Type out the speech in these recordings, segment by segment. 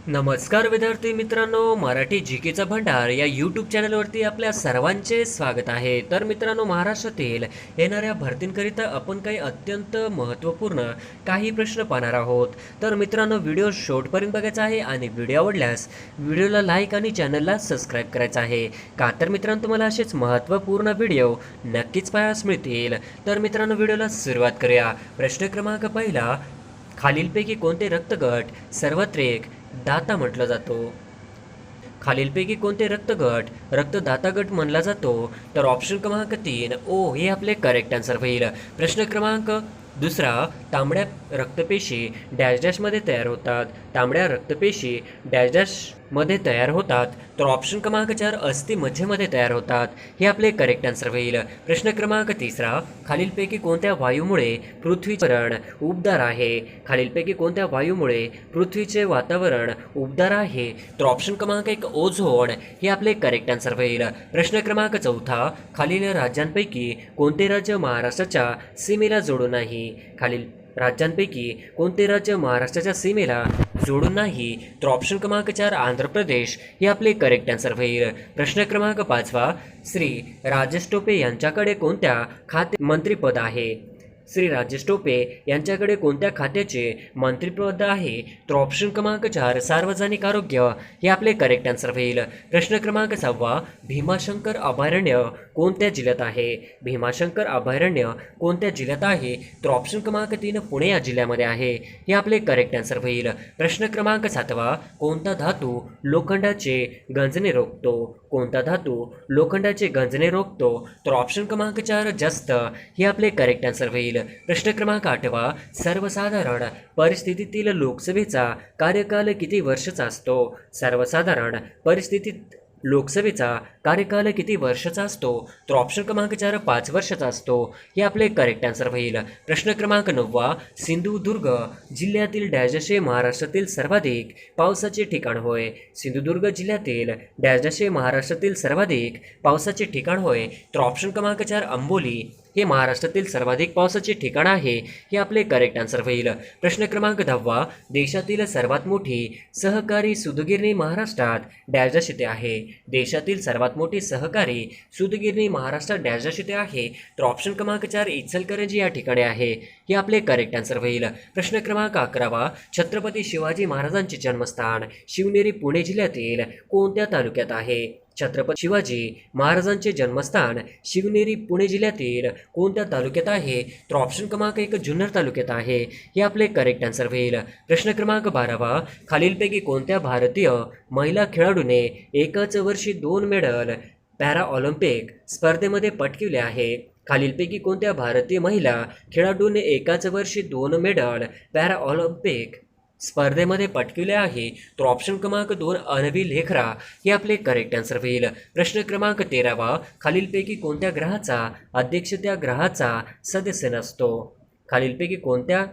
नमस्कार विद्यार्थी मित्रांनो, मराठी जीकेचा भंडार या यूट्यूब चॅनलवरती आपल्या सर्वांचे स्वागत आहे. तर मित्रांनो, महाराष्ट्रातील येणाऱ्या भरतींकरिता आपण काही अत्यंत महत्त्वपूर्ण काही प्रश्न पाहणार आहोत. तर मित्रांनो, व्हिडिओ शेवटपर्यंत बघायचा आहे आणि व्हिडिओ आवडल्यास व्हिडिओला लाईक आणि चॅनलला सबस्क्राईब करायचं आहे. का तर मित्रांनो, तुम्हाला असेच महत्त्वपूर्ण व्हिडिओ नक्कीच पाहायला मिळतील. तर मित्रांनो, व्हिडिओला सुरुवात करूया. प्रश्न क्रमांक पहिला, खालीलपैकी कोणते रक्तगट सर्वत्रिक दाता म्हटलं जातो? खालीलपैकी कोणते रक्तगट रक्तदाता गट म्हणला जातो? तर ऑप्शन क्रमांक 3 ओ हे आपले करेक्ट आन्सर होईल. प्रश्न क्रमांक दुसरा, तांबड्या रक्तपेशी डॅश डॅशमध्ये तयार होतात. तांबड्या रक्तपेशी डॅश डॅशमध्ये तयार होतात. तर ऑप्शन क्रमांक 4 अस्थिमज्जेमध्ये तयार होतात. हे आपले करेक्ट आन्सर होईल. प्रश्न क्रमांक तिसरा, खालीलपैकी कोणत्या वायूमुळे पृथ्वीचे वातावरण उबदार आहे? खालीलपैकी कोणत्या वायूमुळे पृथ्वीचे वातावरण उबदार आहे? तर ऑप्शन क्रमांक 1 ओझोन हे आपले करेक्ट आन्सर होईल. प्रश्न क्रमांक चौथा, खालील राज्यांपैकी कोणते राज्य महाराष्ट्राच्या सीमेला जोडून नाही? खालील राज्यांपैकी कोणते राज्य महाराष्ट्राच्या सीमेला जोडून नाही? तर ऑप्शन क्रमांक 4 आंध्र प्रदेश हे आपले करेक्ट आन्सर होईल. प्रश्न क्रमांक 5, श्री राजेश टोपे यांच्याकडे कोणत्या खाते मंत्रिपद आहे? श्री राजेश टोपे यांच्याकडे कोणत्या खात्याचे मंत्रिपद आहे? तर ऑप्शन क्रमांक 4 सार्वजनिक आरोग्य हे आपले करेक्ट आन्सर होईल. प्रश्न क्रमांक 6, भीमाशंकर अभयारण्य कोणत्या जिल्ह्यात आहे? भीमाशंकर अभयारण्य कोणत्या जिल्ह्यात आहे? तर ऑप्शन क्रमांक 3 पुणे या जिल्ह्यामध्ये आहे. हे आपले करेक्ट आन्सर होईल. प्रश्न क्रमांक 7, कोणता धातू लोखंडाचे गंजणे रोखतो? कोणता धातू लोखंडाचे गंजणे रोखतो? तर ऑप्शन क्रमांक 4 जस्त हे आपले करेक्ट आन्सर होईल. प्रश्न क्रमांक 8, सर्वसाधारण परिस्थितीतील लोकसभेचा कार्यकाल किती वर्षाचा असतो? सर्वसाधारण परिस्थितीत लोकसभेचा कार्यकाल किती वर्षाचा असतो? तर ऑप्शन क्रमांक 4 5 वर्षाचा असतो. हे आपले करेक्ट आन्सर होईल. प्रश्न क्रमांक 9, सिंधुदुर्ग जिल्ह्यातील डॅश हे महाराष्ट्रातील सर्वाधिक पावसाचे ठिकाण होय? सिंधुदुर्ग जिल्ह्यातील डॅश हे महाराष्ट्रातील सर्वाधिक पावसाचे ठिकाण होय? तर ऑप्शन क्रमांक 4 अंबोली हे महाराष्ट्रातील सर्वाधिक पावसाचे ठिकाण आहे. हे आपले करेक्ट आन्सर होईल. प्रश्न क्रमांक 10, देशातील सर्वात मोठी सहकारी सूतगिरणी महाराष्ट्रात डॅश येथे आहे? देशातील सर्वात मोठी सहकारी सूतगिरणी महाराष्ट्रात डॅश येथे आहे? तर ऑप्शन क्रमांक 4 इचलकरंजी या ठिकाणी आहे. हे आपले करेक्ट आन्सर होईल. प्रश्न क्रमांक 11, छत्रपती शिवाजी महाराजांचे जन्मस्थान शिवनेरी पुणे जिल्ह्यातील कोणत्या तालुक्यात आहे? छत्रपती शिवाजी महाराजांचे जन्मस्थान शिवनेरी पुणे जिल्ह्यातील कोणत्या तालुक्यात आहे? तर ऑप्शन क्रमांक 1 जुन्नर तालुक्यात आहे. हे आपले करेक्ट आन्सर होईल. प्रश्न क्रमांक 12, खालीलपैकी कोणत्या भारतीय महिला खेळाडूने एकाच वर्षी 2 मेडल पॅरा ऑलिम्पिक स्पर्धेमध्ये पटकावले आहे? खालीलपैकी कोणत्या भारतीय महिला खेळाडूने एकाच वर्षी 2 मेडल पॅरा ऑलिम्पिक स्पर्धेमध्ये पटकावले आहे? तर ऑप्शन क्रमांक 2 अन्वी लेखरा हे आपले करेक्ट आन्सर होईल. प्रश्न क्रमांक 13, खालीलपैकी कोणत्या ग्रहाचा अध्यक्ष त्या ग्रहाचा सदस्य नसतो? खालीलपैकी कोणत्या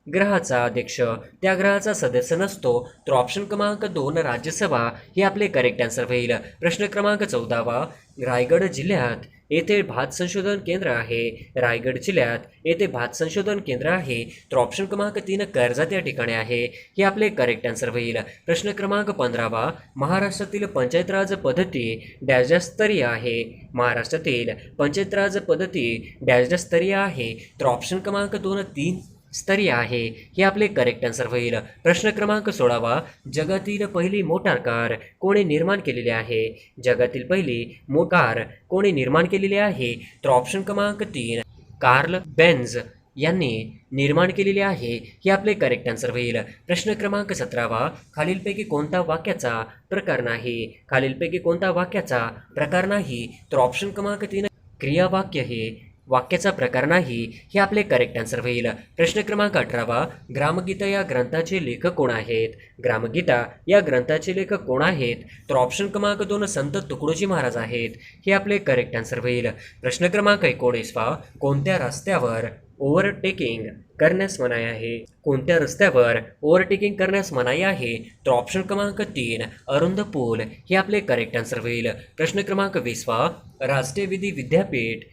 ग्रहाचा अध्यक्ष त्या ग्रहाचा सदस्य नसतो? तर ऑप्शन क्रमांक 2 राज्यसभा हे आपले करेक्ट आन्सर होईल. प्रश्न क्रमांक 14, रायगड जिल्ह्यात येथे भात संशोधन केंद्र आहे. रायगड जिल्ह्यात येथे भात संशोधन केंद्र आहे. तर ऑप्शन क्रमांक 3 कर्जत या ठिकाणी आहे. हे आपले करेक्ट आन्सर होईल. प्रश्न क्रमांक 15, महाराष्ट्रातील पंचायत राज पद्धती डॅश स्तरीय आहे? महाराष्ट्रातील पंचायत राज पद्धती डॅश स्तरीय आहे? तर ऑप्शन क्रमांक 2 3 स्तरीय आहे. हे आपले करेक्ट आन्सर होईल. प्रश्न क्रमांक 16, जगातील पहिली मोटार कार कोणी निर्माण केलेली आहे? जगातील पहिली मोटार कोणी निर्माण केलेली आहे? तर ऑप्शन क्रमांक 3 कार्ल बेन्झ यांनी निर्माण केलेली आहे. हे आपले करेक्ट आन्सर होईल. प्रश्न क्रमांक 17, खालीलपैकी कोणता वाक्याचा प्रकार नाही? खालीलपैकी कोणता वाक्याचा प्रकार नाही? तर ऑप्शन क्रमांक 3 क्रियावाक्य हे वाक्याचा प्रकार नाही. हे आपले करेक्ट आन्सर होईल. प्रश्न क्रमांक 18, ग्रामगीता या ग्रंथाचे लेखक कोण आहेत? ग्रामगीता या ग्रंथाचे लेखक कोण आहेत? तर ऑप्शन क्रमांक 2 संत तुकडोजी महाराज आहेत. हे आपले करेक्ट आन्सर होईल. प्रश्न क्रमांक 19, कोणत्या रस्त्यावर ओव्हरटेकिंग करण्यास मनाई आहे? कोणत्या रस्त्यावर ओव्हरटेकिंग करण्यास मनाई आहे? तर ऑप्शन क्रमांक 3 अरुंद पूल हे आपले करेक्ट आन्सर होईल. प्रश्न क्रमांक 20, राष्ट्रीय विधी विद्यापीठ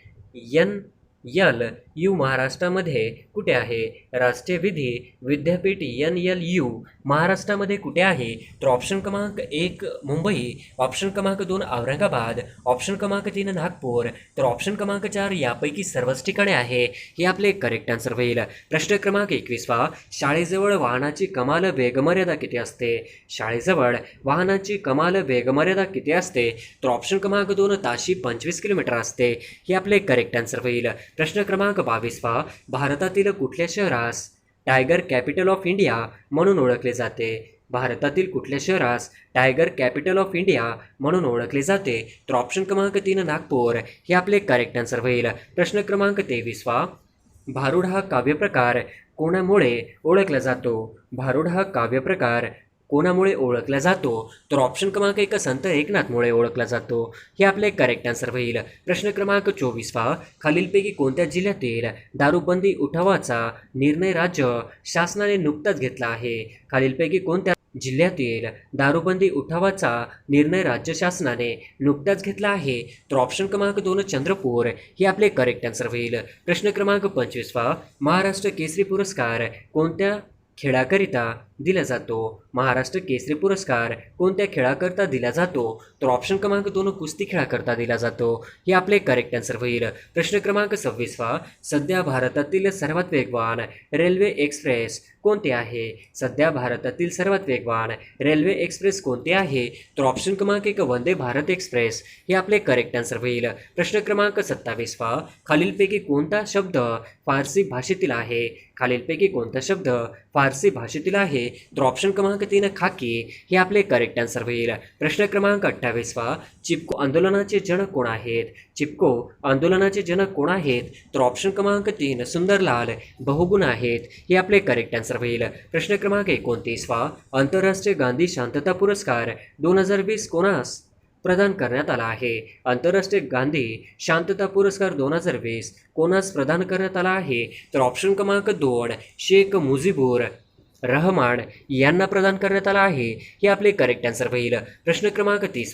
यल यू महाराष्ट्रामध्ये कुठे आहे? राष्ट्रीय विधी विद्यापीठ NLU महाराष्ट्रामध्ये कुठे आहे? तर ऑप्शन क्रमांक 1 मुंबई, ऑप्शन क्रमांक 2 औरंगाबाद, ऑप्शन क्रमांक 3 नागपूर, तर ऑप्शन क्रमांक 4 यापैकी सर्वच ठिकाणे आहे. हे आपले करेक्ट आन्सर होईल. प्रश्न क्रमांक 21 शाळेजवळ वाहनाची कमाल वेगमर्यादा किती असते? शाळेजवळ वाहनाची कमाल वेगमर्यादा किती असते? तर ऑप्शन क्रमांक 2 ताशी 25 किलोमीटर असते. हे आपले करेक्ट आन्सर होईल. प्रश्न क्रमांक 22 भारतातील कुठल्या शहरास टायगर कॅपिटल ऑफ इंडिया म्हणून ओळखले जाते? भारतातील कुठल्या शहरास टायगर कॅपिटल ऑफ इंडिया म्हणून ओळखले जाते? तर ऑप्शन क्रमांक 3 नागपूर. हे आपले करेक्ट आन्सर होईल. प्रश्न क्रमांक 23 भारुड हा काव्यप्रकार कोणामुळे ओळखला जातो? भारुड हा काव्यप्रकार कोणामुळे ओळखला जातो? तर ऑप्शन क्रमांक 1 संत एकनाथमुळे ओळखला जातो. हे आपले करेक्ट आन्सर होईल. प्रश्न क्रमांक 24 खालीलपैकी कोणत्या जिल्ह्यातील दारूबंदी उठावाचा निर्णय राज्य शासनाने नुकताच घेतला आहे? खालीलपैकी कोणत्या जिल्ह्यातील दारूबंदी उठावाचा निर्णय राज्य शासनाने नुकताच घेतला आहे? तर ऑप्शन क्रमांक 2 चंद्रपूर. हे आपले करेक्ट आन्सर होईल. प्रश्न क्रमांक 25 महाराष्ट्र केसरी पुरस्कार कोणत्या खेळाकरिता दिला जातो? महाराष्ट्र केसरी पुरस्कार कोणत्या खेळाकरता दिला जातो? तर ऑप्शन क्रमांक 2 कुस्ती खेळाकरता दिला जातो. हे आपले करेक्ट आन्सर होईल. प्रश्न क्रमांक 26 सध्या भारतातील सर्वात वेगवान रेल्वे एक्सप्रेस कोणते आहे? सध्या भारतातील सर्वात वेगवान रेल्वे एक्सप्रेस कोणते आहे? तर ऑप्शन क्रमांक 1 वंदे भारत एक्सप्रेस. हे आपले करेक्ट आन्सर होईल. प्रश्न क्रमांक 27 खालीलपैकी कोणता शब्द फारसी भाषेतील आहे? खालीलपैकी कोणता शब्द फारसी भाषेतील आहे? तर ऑप्शन क्रमांक 3 खाकी. हे आपले करेक्ट आन्सर होईल. प्रश्न क्रमांक 28 चिपको आंदोलनाचे जनक कोण आहेत? चिपको आंदोलनाचे जनक कोण आहेत? तर ऑप्शन क्रमांक 3 सुंदरलाल बहुगुण आहेत. हे आपले करेक्ट आन्सर होईल. प्रश्न क्रमांक 29 आंतरराष्ट्रीय गांधी शांतता पुरस्कार 2020 कोणास प्रदान करण्यात आला आहे? आंतरराष्ट्रीय गांधी शांतता पुरस्कार 2020 कोणास प्रदान करण्यात आला आहे? तर ऑप्शन क्रमांक 2 शेख मुजीबुर रहमान यांना प्रदान करण्यात आला आहे. हे आपले करेक्ट आन्सर होईल. प्रश्न क्रमांक 30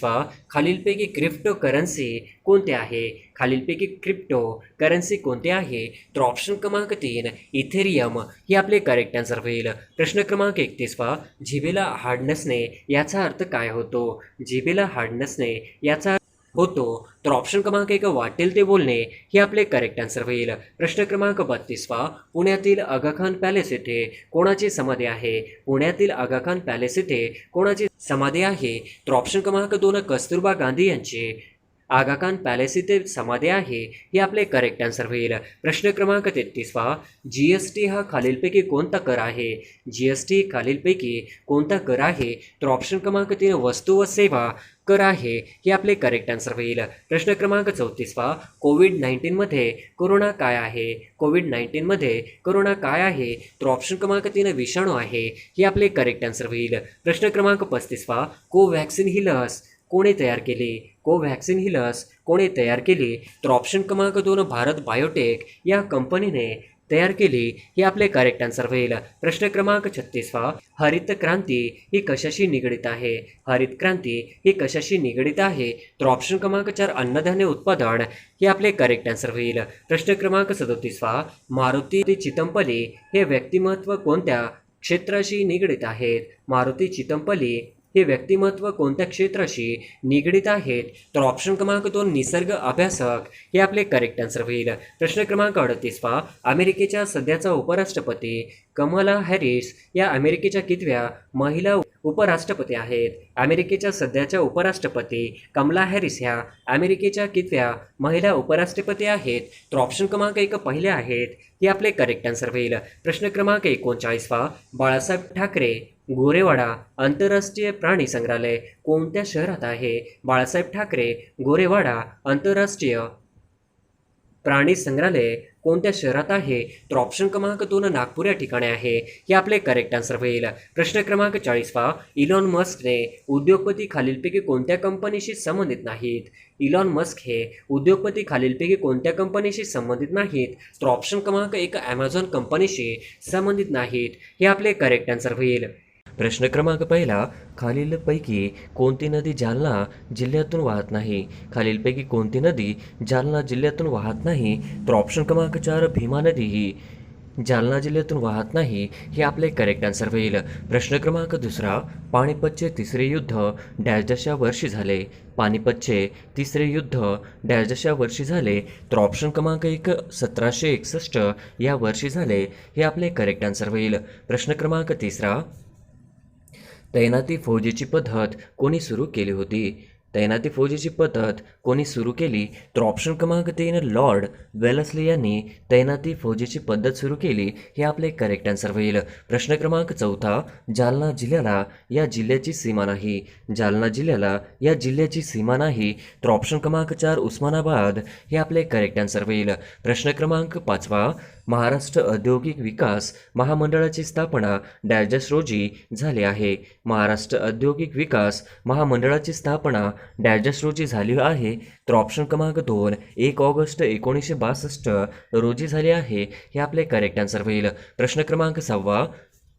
खालीलपैकी क्रिप्टो करन्सी कोणते आहे? खालीलपैकी क्रिप्टो करन्सी कोणते आहे? तर ऑप्शन क्रमांक 3 इथेरियम. हे आपले करेक्ट आन्सर होईल. प्रश्न क्रमांक 31 जिभेला हाड नसणे याचा अर्थ काय होतो? जिभेला हाड नसणे याचा होतो तर ऑप्शन क्रमांक 1 वाटेल ते बोलणे. हे आपले करेक्ट आन्सर होईल. प्रश्न क्रमांक 32 पुण्यातील आगा खान पॅलेस येथे कोणाची समाधी आहे? पुण्यातील आगा खान पॅलेस येथे कोणाची समाधी आहे? तर ऑप्शन क्रमांक 2 कस्तुरबा गांधी यांची आगा खान पॅलेस येथे समाधी आहे. हे आपले करेक्ट आन्सर होईल. प्रश्न क्रमांक 33 GST हा खालीलपैकी कोणता कर आहे? GST खालीलपैकी कोणता कर आहे? तर ऑप्शन क्रमांक 3 वस्तू व सेवा कर आहे. हे आपले करेक्ट आन्सर होईल. प्रश्न क्रमांक 34 कोविड-19 मध्ये कोरोना काय आहे? कोविड-19 मध्ये कोरोना काय आहे? तर ऑप्शन क्रमांक 3 विषाणू आहे. हे आपले करेक्ट आन्सर होईल. प्रश्न क्रमांक 35 कोव्हॅक्सिन ही लस कोणी तयार केली? कोव्हॅक्सिन ही लस कोणी तयार केली? तर ऑप्शन क्रमांक 2 भारत बायोटेक या कंपनीने तयार केली. हे आपले करेक्ट आन्सर होईल. प्रश्न क्रमांक 36 हरित क्रांती ही कशाशी निगडित आहे? हरित क्रांती ही कशाशी निगडित आहे? तर ऑप्शन क्रमांक 4 अन्नधान्य उत्पादन. हे आपले करेक्ट आन्सर होईल. प्रश्न क्रमांक 37 मारुती चितमपल्ली हे व्यक्तिमत्व कोणत्या क्षेत्राशी निगडित आहेत? मारुती चितमपल्ली हे व्यक्तिमत्व कोणत्या क्षेत्राशी निगडित आहेत? तर ऑप्शन क्रमांक 2 निसर्ग अभ्यासक. हे आपले करेक्ट आन्सर होईल. प्रश्न क्रमांक 38 अमेरिकेच्या सध्याचा उपराष्ट्रपती कमला हॅरिस या अमेरिकेच्या कितव्या महिला उपराष्ट्रपती आहेत? अमेरिकेच्या सध्याच्या उपराष्ट्रपती कमला हॅरिस ह्या अमेरिकेच्या कितव्या महिला उपराष्ट्रपती आहेत? तर ऑप्शन क्रमांक 1 पहिल्या आहेत. हे आपले करेक्ट आन्सर होईल. प्रश्न क्रमांक 39 बाळासाहेब ठाकरे गोरेवाडा आंतरराष्ट्रीय प्राणी संग्रहालय कोणत्या शहरात आहे? बाळासाहेब ठाकरे गोरेवाडा आंतरराष्ट्रीय प्राणी संग्रहालय कोणत्या शहरात आहे? तर ऑप्शन क्रमांक 2 नागपूर या ठिकाणी आहे. हे आपले करेक्ट आन्सर होईल. प्रश्न क्रमांक 40 इलॉन मस्कने उद्योगपती खालीलपैकी कोणत्या कंपनीशी संबंधित नाहीत? इलॉन मस्क हे उद्योगपती खालीलपैकी कोणत्या कंपनीशी संबंधित नाहीत? तर ऑप्शन क्रमांक 1 ॲमेझॉन कंपनीशी संबंधित नाहीत. हे आपले करेक्ट आन्सर होईल. प्रश्न क्रमांक पहिला, खालीलपैकी कोणती नदी जालना जिल्ह्यातून वाहत नाही? खालीलपैकी कोणती नदी जालना जिल्ह्यातून वाहत नाही? तर ऑप्शन क्रमांक 4, भीमा नदी ही जालना जिल्ह्यातून वाहत नाही, हे आपले करेक्ट आन्सर होईल. प्रश्न क्रमांक दुसरा, पानिपतचे तिसरे युद्ध डॅश डॅशच्या वर्षी झाले? पानिपतचे तिसरे युद्ध डॅश डॅशच्या वर्षी झाले? तर ऑप्शन क्रमांक 1, 1761 या वर्षी झाले, हे आपले करेक्ट आन्सर होईल. प्रश्न क्रमांक तिसरा, तैनाती फौजेची पद्धत कोणी सुरू केली होती? तैनाती फौजेची पद्धत कोणी सुरू केली? तर ऑप्शन क्रमांक 3, लॉर्ड वेलस्ली यांनी तैनाती फौजेची पद्धत सुरू केली, हे आपले करेक्ट आन्सर होईल. प्रश्न क्रमांक चौथा, जालना जिल्ह्याला या जिल्ह्याची सीमा नाही? जालना जिल्ह्याला या जिल्ह्याची सीमा नाही? तर ऑप्शन क्रमांक 4, उस्मानाबाद, हे आपले करेक्ट आन्सर होईल. प्रश्न क्रमांक पाचवा, महाराष्ट्र औद्योगिक विकास महामंडळाची स्थापना डॅश डॅश रोजी झाली आहे? महाराष्ट्र औद्योगिक विकास महामंडळाची स्थापना डॅश डॅश रोजी झाली आहे? तर ऑप्शन क्रमांक 2, 1 ऑगस्ट 1962 रोजी झाली आहे, हे आपले करेक्ट आन्सर होईल. प्रश्न क्रमांक 6,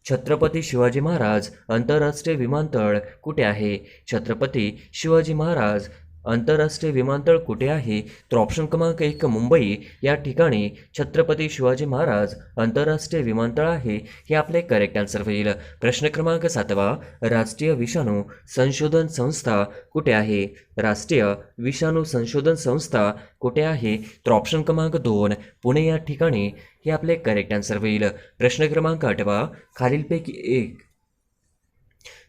छत्रपती शिवाजी महाराज आंतरराष्ट्रीय विमानतळ कुठे आहे? छत्रपती शिवाजी महाराज आंतरराष्ट्रीय विमानतळ कुठे आहे? तर ऑप्शन क्रमांक 1, मुंबई या ठिकाणी छत्रपती शिवाजी महाराज आंतरराष्ट्रीय विमानतळ आहे, हे आपले करेक्ट आन्सर होईल. प्रश्न क्रमांक 7, राष्ट्रीय विषाणू संशोधन संस्था कुठे आहे? राष्ट्रीय विषाणू संशोधन संस्था कुठे आहे? तर ऑप्शन क्रमांक 2, पुणे या ठिकाणी, हे आपले करेक्ट आन्सर होईल. प्रश्न क्रमांक 8, खालीलपैकी एक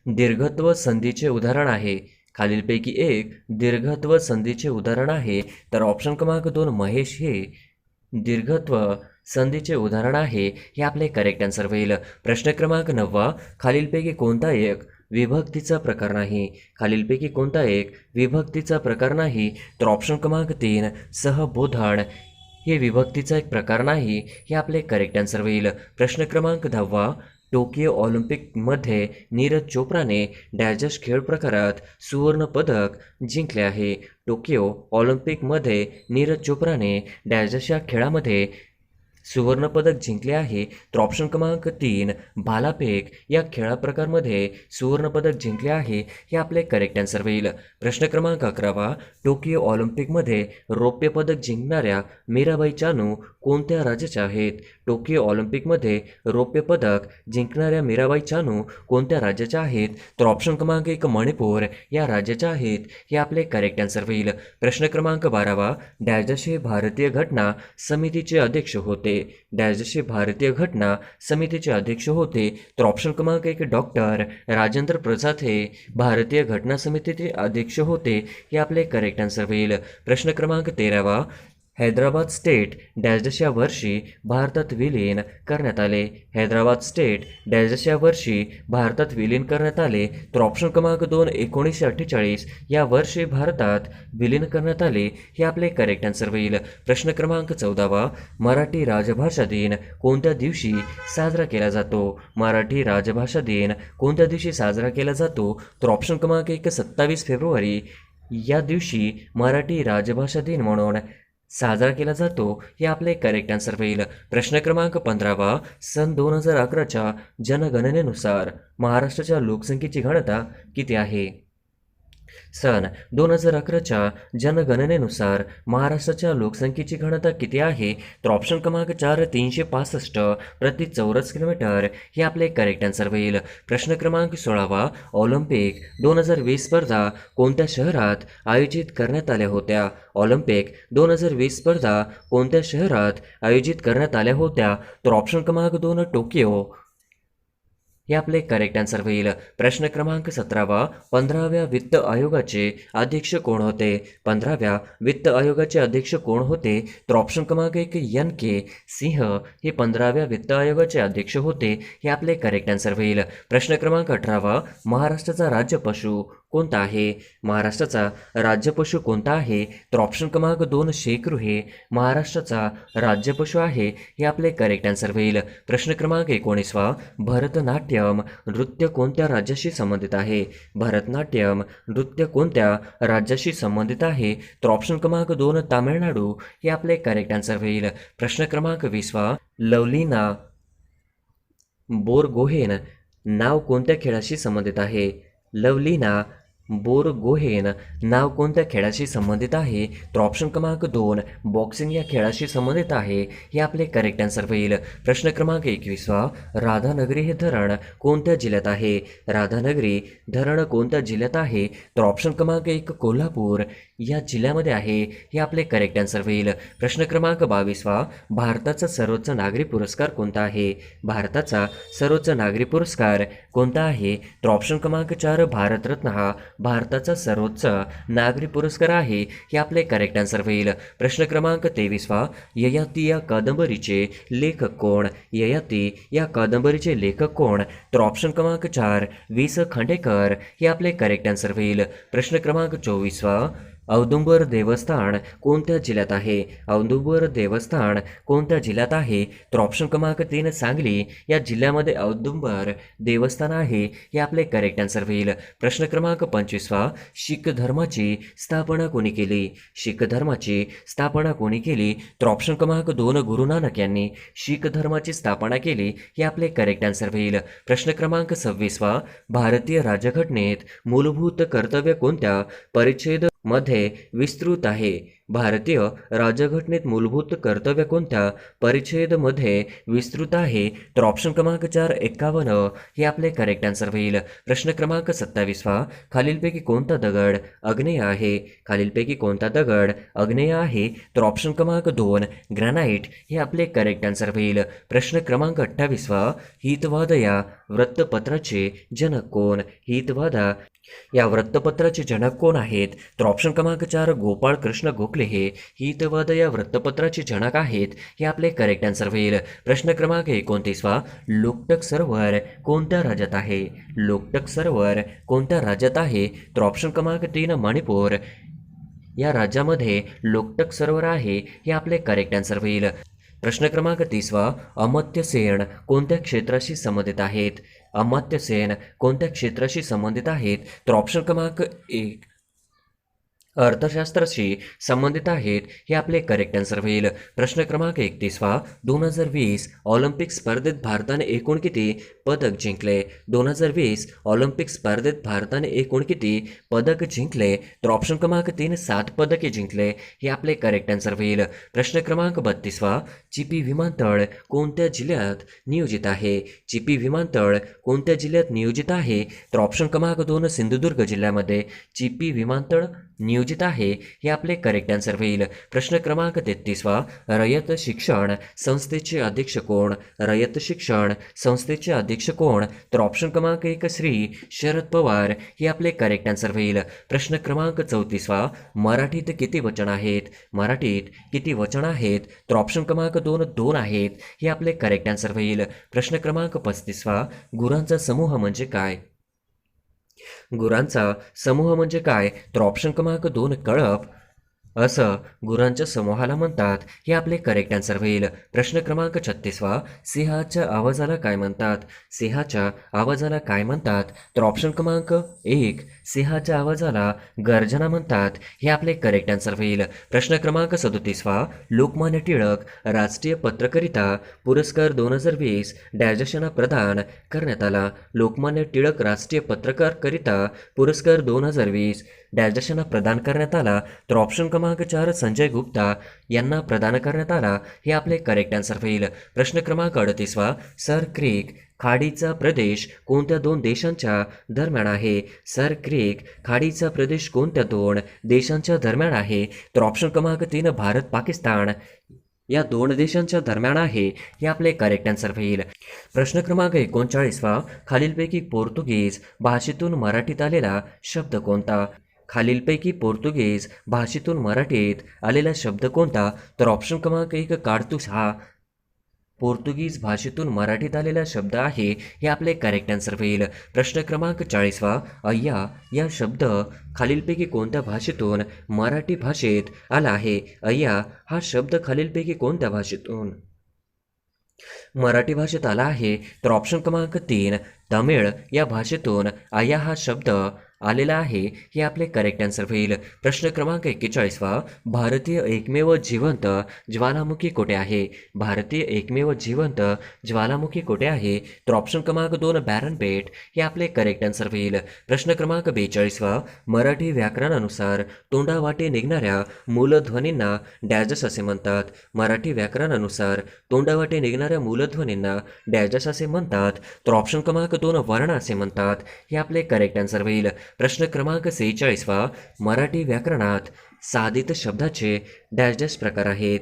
दीर्घत्व संधीचे उदाहरण आहे? खालीलपैकी एक दीर्घत्व संधीचे उदाहरण आहे? तर ऑप्शन क्रमांक 2, महेश हे दीर्घत्व संधीचे उदाहरण आहे, हे आपले करेक्ट आन्सर होईल. प्रश्न क्रमांक 9, खालीलपैकी कोणता एक विभक्तीचा प्रकार नाही? खालीलपैकी कोणता एक विभक्तीचा प्रकार नाही? तर ऑप्शन क्रमांक 3, सहबोधन हे विभक्तीचा एक प्रकार नाही, हे आपले करेक्ट आन्सर होईल. प्रश्न क्रमांक 10, टोकियो ऑलिम्पिकमध्ये नीरज चोप्राने डॅश डॅश खेळ प्रकारात सुवर्ण पदक जिंकले आहे? टोकियो ऑलिम्पिकमध्ये नीरज चोप्राने डॅश डॅश या खेळामध्ये सुवर्णपदक जिंकले आहे? तर ऑप्शन क्रमांक 3, भालाफेक या खेळा प्रकारमध्ये सुवर्णपदक जिंकले आहे, हे आपले करेक्ट आन्सर होईल. प्रश्न क्रमांक 11, टोकियो ऑलिम्पिकमध्ये रौप्य पदक जिंकणाऱ्या मीराबाई चानू कोणत्या राज्याच्या आहेत? टोकियो ऑलिम्पिकमध्ये रौप्य पदक जिंकणाऱ्या मीराबाई चानू कोणत्या राज्याच्या आहेत? तर ऑप्शन क्रमांक 1, मणिपूर या राज्याच्या आहेत, हे आपले करेक्ट आन्सर होईल. प्रश्न क्रमांक 12, डॅश डॅश हे भारतीय घटना समितीचे अध्यक्ष होते? डॅश डॅश हे भारतीय घटना समितीचे अध्यक्ष होते? तर ऑप्शन क्रमांक 1, डॉक्टर राजेंद्र प्रसाद हे भारतीय घटना समितीचे अध्यक्ष होते, हे आपले करेक्ट आन्सर होईल. प्रश्न क्रमांक 13, हैदराबाद स्टेट डॅश डॅश या वर्षी भारतात विलीन करण्यात आले? हैदराबाद स्टेट डॅश डॅश या वर्षी भारतात विलीन करण्यात आले? तर ऑप्शन क्रमांक 2, 1948 या वर्षी भारतात विलीन करण्यात आले, हे आपले करेक्ट आन्सर होईल. प्रश्न क्रमांक 14, मराठी राजभाषा दिन कोणत्या दिवशी साजरा केला जातो? मराठी राजभाषा दिन कोणत्या दिवशी साजरा केला जातो? तर ऑप्शन क्रमांक 1, 27 फेब्रुवारी या दिवशी मराठी राजभाषा दिन म्हणून साजरा केला जातो, हे आपले करेक्ट आन्सर होईल. प्रश्न क्रमांक 15, सन 2011च्या जनगणनेनुसार महाराष्ट्राच्या लोकसंख्येची घनता किती आहे? सन 2011च्या जनगणनेनुसार महाराष्ट्राच्या लोकसंख्येची घनता किती आहे? तर ऑप्शन क्रमांक 4, 365 प्रति चौरस किलोमीटर, हे आपले करेक्ट आन्सर होईल. प्रश्न क्रमांक 16, ऑलिम्पिक 2020 स्पर्धा कोणत्या शहरात आयोजित करण्यात आल्या होत्या? ऑलिम्पिक 2020 स्पर्धा कोणत्या शहरात आयोजित करण्यात आल्या होत्या? तर ऑप्शन क्रमांक 2, टोकियो, हे आपले करेक्ट आन्सर होईल. प्रश्न क्रमांक 17, 15व्या वित्त आयोगाचे अध्यक्ष कोण होते? 15व्या वित्त आयोगाचे अध्यक्ष कोण होते? तर ऑप्शन क्रमांक 1, NK सिंह हे 15व्या वित्त आयोगाचे अध्यक्ष होते, हे आपले करेक्ट आन्सर होईल. प्रश्न क्रमांक 18, महाराष्ट्राचा राज्य पशु कोणता आहे? महाराष्ट्राचा राज्य पशु कोणता आहे? तर ऑप्शन क्रमांक 2, शेकरू हे महाराष्ट्राचा राज्य पशु आहे, हे आपले करेक्ट आन्सर होईल. प्रश्न क्रमांक 19, भरतनाट्यम नृत्य कोणत्या राज्याशी संबंधित आहे? भरतनाट्यम नृत्य कोणत्या राज्याशी संबंधित आहे? तर ऑप्शन क्रमांक 2, तामिळनाडू, हे आपले करेक्ट आन्सर होईल. प्रश्न क्रमांक 20, लवलीना बोरगोहेन नाव कोणत्या खेळाशी संबंधित आहे? लवलीना बोरगोहेन नाव कोणत्या खेळाशी संबंधित आहे? तर ऑप्शन क्रमांक 2 बॉक्सिंग या खेळाशी संबंधित आहे. हे आपले करेक्ट आन्सर होईल. प्रश्न क्रमांक 21 राधानगरी हे धरण कोणत्या जिल्ह्यात आहे? राधानगरी धरण कोणत्या जिल्ह्यात आहे? तर ऑप्शन क्रमांक 1 कोल्हापूर या जिल्ह्यामध्ये आहे. हे आपले करेक्ट आन्सर होईल. प्रश्न क्रमांक 22 भारताचा सर्वोच्च नागरी पुरस्कार कोणता आहे? भारताचा सर्वोच्च नागरी पुरस्कार कोणता आहे? तर ऑप्शन क्रमांक 4 भारतरत्न हा भारताचा सर्वोच्च नागरी पुरस्कार आहे. हे आपले करेक्ट आन्सर होईल. प्रश्न क्रमांक 23 ययाती या कादंबरीचे लेखक कोण? ययाती या कादंबरीचे लेखक कोण? तर ऑप्शन क्रमांक 4 वि. स. खांडेकर हे आपले करेक्ट आन्सर होईल. प्रश्न क्रमांक 24 औदुंबर देवस्थान कोणत्या जिल्ह्यात आहे? औदुंबर देवस्थान कोणत्या जिल्ह्यात आहे? तर ऑप्शन क्रमांक 3 सांगली या जिल्ह्यामध्ये औदुंबर देवस्थान आहे. हे आपले करेक्ट आन्सर होईल. प्रश्न क्रमांक 25 शीख धर्माची स्थापना कोणी केली? शीख धर्माची स्थापना कोणी केली? तर ऑप्शन क्रमांक 2 गुरु नानक यांनी शीख धर्माची स्थापना केली. हे आपले करेक्ट आन्सर होईल. प्रश्न क्रमांक 26 भारतीय राज्यघटनेत मूलभूत कर्तव्य कोणत्या परिच्छेद मध्ये विस्तृत आहे? भारतीय राज्यघटनेत मूलभूत कर्तव्य कोणत्या परिच्छेदमध्ये विस्तृत आहे? तर ऑप्शन क्रमांक 4 51 हे आपले करेक्ट आन्सर होईल. प्रश्न क्रमांक 27 खालीलपैकी कोणता दगड आग्नेय आहे? खालीलपैकी कोणता दगड आग्नेय आहे? तर ऑप्शन क्रमांक 2 ग्रॅनाइट हे आपले करेक्ट आन्सर होईल. प्रश्न क्रमांक 28 हितवाद या वृत्तपत्राचे जनक कोण? हितवाद या वृत्तपत्राचे जनक कोण आहेत? तर ऑप्शन क्रमांक 4 गोपाळ कृष्ण गोखले हे हितवाद या वृत्तपत्राचे जनक आहेत. हे आपले करेक्ट आन्सर होईल. प्रश्न क्रमांक 29 लोकटक सरोवर कोणत्या राज्यात आहे? लोकटक सरोवर कोणत्या राज्यात आहे? तर ऑप्शन क्रमांक 3 मणिपूर या राज्यामध्ये लोकटक सरोवर आहे. हे आपले करेक्ट आन्सर होईल. प्रश्न क्रमांक 30 अमर्त्य सेन कोणत्या क्षेत्राशी संबंधित आहेत? अमर्त्य सेन कोणत्या क्षेत्राशी संबंधित आहेत? तर ऑप्शन क्रमांक 1 अर्थशास्त्राशी संबंधित आहेत. हे आपले करेक्ट आन्सर होईल. प्रश्न क्रमांक 31 2020 ऑलिम्पिक स्पर्धेत भारताने एकूण किती पदक जिंकले? 2020 ऑलिम्पिक स्पर्धेत भारताने एकूण किती पदक जिंकले? तर ऑप्शन क्रमांक 3 7 पदके जिंकले. हे आपले करेक्ट आन्सर होईल. प्रश्न क्रमांक 32 चिपी विमानतळ कोणत्या जिल्ह्यात नियोजित आहे? चिपी विमानतळ कोणत्या जिल्ह्यात नियोजित आहे? तर ऑप्शन क्रमांक 2 सिंधुदुर्ग जिल्ह्यामध्ये चिपी विमानतळ नियोजित आहे. हे आपले करेक्ट आन्सर होईल. प्रश्न क्रमांक 33 रयत शिक्षण संस्थेचे अध्यक्ष कोण? रयत शिक्षण संस्थेचे अध्यक्ष कोण? तर ऑप्शन क्रमांक 1 श्री शरद पवार हे आपले करेक्ट आन्सर होईल. प्रश्न क्रमांक 34 मराठीत किती वचन आहेत? मराठीत किती वचन आहेत? तर ऑप्शन क्रमांक 2 2 आहेत. हे आपले करेक्ट आन्सर होईल. प्रश्न क्रमांक 35 गुरांचा समूह म्हणजे काय? गुरांचा समूह म्हणजे काय? तर ऑप्शन क्रमांक 2 कळप असं गुरांच्या समूहाला म्हणतात. हे आपले करेक्ट आन्सर होईल. प्रश्न क्रमांक 36 सिंहाच्या आवाजाला काय म्हणतात? सिंहाच्या आवाजाला काय म्हणतात? तर ऑप्शन क्रमांक 1 सिंहाच्या आवाजाला गर्जना म्हणतात. हे आपले करेक्ट आन्सर होईल. प्रश्न क्रमांक 37 लोकमान्य टिळक राष्ट्रीय पत्रकारिता पुरस्कार 2020 डॅशना प्रदान करण्यात आला. लोकमान्य टिळक राष्ट्रीय पत्रकारिता पुरस्कार 2020 डॅशना प्रदान करण्यात आला. तर ऑप्शन क्रमांक 4 संजय गुप्ता यांना प्रदान करण्यात आला. हे आपले करेक्ट आन्सर होईल. प्रश्न क्रमांक 38 सर क्रीक खाडीचा प्रदेश कोणत्या 2 देशांच्या दरम्यान आहे? सर क्रीक खाडीचा प्रदेश कोणत्या 2 देशांच्या दरम्यान आहे? तर ऑप्शन क्रमांक 3 भारत पाकिस्तान या 2 देशांच्या दरम्यान आहे. हे आपले करेक्ट आन्सर होईल. प्रश्न क्रमांक 39 खालीलपैकी पोर्तुगीज भाषेतून मराठीत आलेला शब्द कोणता? खालीलपैकी पोर्तुगीज भाषेतून मराठीत आलेला शब्द कोणता? तर ऑप्शन क्रमांक 1 काडतूस हा पोर्तुगीज भाषेतून मराठीत आलेला शब्द आहे. हे आपले करेक्ट आन्सर होईल. प्रश्न क्रमांक 40 अय्या या शब्द खालीलपैकी कोणत्या भाषेतून मराठी भाषेत आला आहे? अय्या हा शब्द खालीलपैकी कोणत्या भाषेतून मराठी भाषेत आला आहे? तर ऑप्शन क्रमांक 3 तमिळ या भाषेतून अय्या हा शब्द आलेला आहे हे आपले करेक्ट आन्सर होईल. प्रश्न क्रमांक 41वा, भारतीय एकमेव जिवंत ज्वालामुखी कोठे आहे? भारतीय एकमेव जिवंत ज्वालामुखी कोठे आहे? तर ऑप्शन क्रमांक 2 बॅरन बेट हे आपले करेक्ट आन्सर होईल. प्रश्न क्रमांक 42वा, मराठी व्याकरणानुसार तोंडावाटे निघणाऱ्या मूलध्वनींना डॅशस असे म्हणतात. मराठी व्याकरणानुसार तोंडावाटे निघणाऱ्या मूलध्वनींना डॅशस असे म्हणतात. तर ऑप्शन क्रमांक 2 वर्ण असे म्हणतात हे आपले करेक्ट आन्सर होईल. प्रश्न क्रमांक 46वा, मराठी व्याकरणात साधित शब्दाचे डॅश डॅश प्रकार आहेत.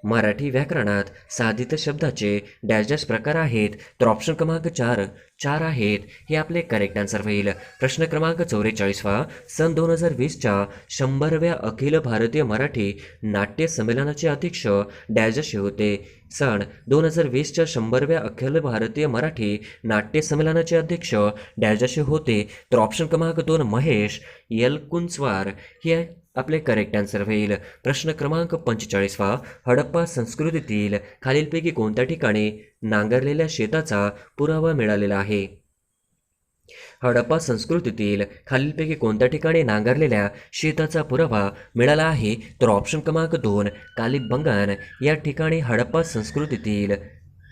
मराठी व्याकरणात साधित शब्दाचे डॅश डॅश प्रकार आहेत. तर ऑप्शन क्रमांक 4 आहेत हे आपले करेक्ट आन्सर होईल. प्रश्न क्रमांक 44वा, सन 2020च्या 100व्या अखिल भारतीय मराठी नाट्य संमेलनाचे अध्यक्ष डॅश डॅश हे होते. सन 2020च्या 100व्या अखिल भारतीय मराठी नाट्य संमेलनाचे अध्यक्ष डॅश डॅश हे होते. तर ऑप्शन क्रमांक 2 महेश येलकुंचवार हे आपले करेक्ट आन्सर होईल. प्रश्न क्रमांक 45वा, हडप्पा संस्कृतीतील खालीलपैकी कोणत्या ठिकाणी नांगरलेल्या शेताचा पुरावा मिळालेला आहे? हडप्पा संस्कृतीतील खालीलपैकी कोणत्या ठिकाणी नांगरलेल्या शेताचा पुरावा मिळाला आहे? तर ऑप्शन क्रमांक 2 कालिबंगन या ठिकाणी हडप्पा संस्कृतीतील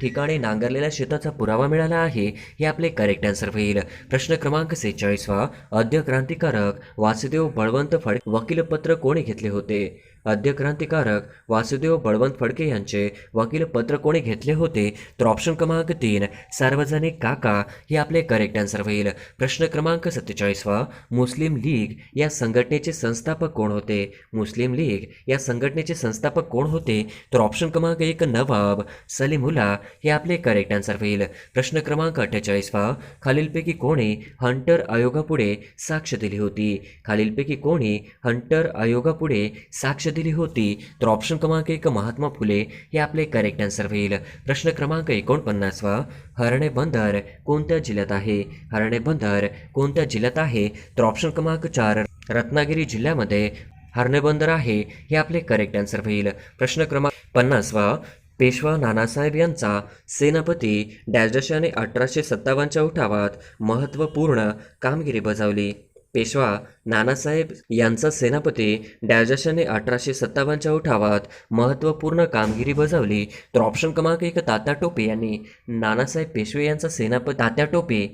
ठिकाणी नांगरलेल्या शेताचा पुरावा मिळाला आहे हे आपले करेक्ट आन्सर होईल. प्रश्न क्रमांक 46वा, आद्य क्रांतिकारक वासुदेव बळवंत फडके वकीलपत्र कोणी घेतले होते? आद्य क्रांतिकारक वासुदेव बळवंत फडके यांचे वकीलपत्र कोणी घेतले होते? तर ऑप्शन क्रमांक 3 सार्वजनिक काका हे आपले करेक्ट आन्सर होईल. प्रश्न क्रमांक 47वा, मुस्लिम लीग या संघटनेचे संस्थापक कोण होते? मुस्लिम लीग या संघटनेचे संस्थापक कोण होते? तर ऑप्शन क्रमांक 1 नवाब सलीमुल्ला हे आपले करेक्ट आन्सर होईल. प्रश्न क्रमांक 48वा, खालीलपैकी कोणी हंटर आयोगापुढे साक्ष दिली होती? खालीलपैकी कोणी हंटर आयोगापुढे साक्ष दिली होती? तर ऑप्शन क्रमांक 1 महात्मा फुले हे आपले करेक्ट आन्सर होईल. प्रश्न क्रमांक 49वा, हरणे बंदर कोणत्या जिल्ह्यात आहे? हरणे बंदर कोणत्या जिल्ह्यात आहे? तर ऑप्शन क्रमांक 4 रत्नागिरी जिल्ह्यामध्ये हरणे बंदर आहे हे आपले करेक्ट आन्सर होईल. प्रश्न क्रमांक 50वा, पेशवा नानासाहेब यांचा सेनापती डॅश डॅश याने 1857च्या उठावात महत्त्वपूर्ण कामगिरी बजावली. पेशवा नानासाहेब यांचा सेनापती डॅश डॅश याने 1857च्या उठावात महत्त्वपूर्ण कामगिरी बजावली. तर ऑप्शन क्रमांक 1 तात्या टोपे यांनी नानासाहेब पेशवे यांचा सेनापती तात्या टोपे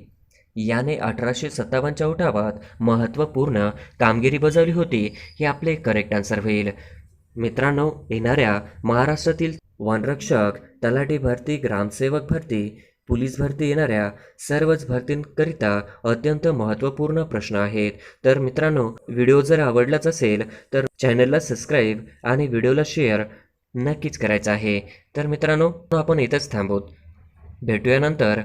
याने 1857च्या उठावात महत्त्वपूर्ण कामगिरी बजावली होती हे आपले करेक्ट आन्सर होईल. मित्रांनो, येणाऱ्या महाराष्ट्रातील वनरक्षक, तलाठी भरती, ग्रामसेवक भरती, पोलीस भरती येणाऱ्या सर्वच भरतींकरिता अत्यंत महत्त्वपूर्ण प्रश्न आहेत. तर मित्रांनो, व्हिडिओ जर आवडलाच असेल तर चॅनलला सबस्क्राईब आणि व्हिडिओला शेअर नक्कीच करायचं आहे. तर मित्रांनो, आपण इथंच थांबूत. भेटूया नंतर